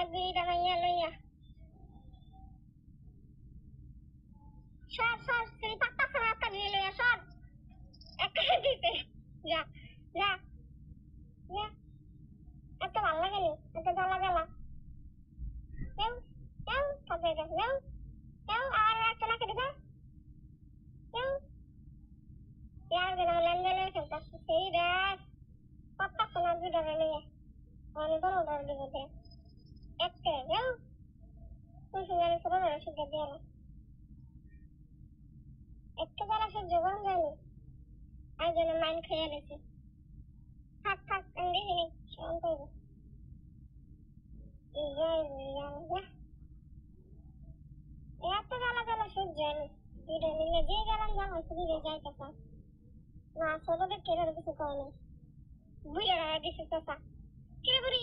দুইটা মাইয়া লইয়া সব সব তুই পাত্তা ছাড়া একটা নিয়ে লইয়া সব একটা দিতে যা যা যা এত ভালো লাগেনি এত জ্বালা জ্বালা যাও যাও কাজে যাও যাও যাও আর একটা না কেটে যাও যাও यार गना लेंगे ले चलता सही रात पत्ता सुना भी डर नहीं है और इधर उधर भी होते एक के जाओ कुछ वाले सुनो ना शिद्दत दिया ना एक के जरा से जुबान जानी आज जो ना माइंड खेल ऐसे थक थक अंडे ही शांत हो गए यार तो जला जला शुद्ध जानी इधर नहीं जे जला जला सुधी ले जाए कैसा ना सोलो दे केरल किसी को नहीं बुया दिस इज सा किरे बुरी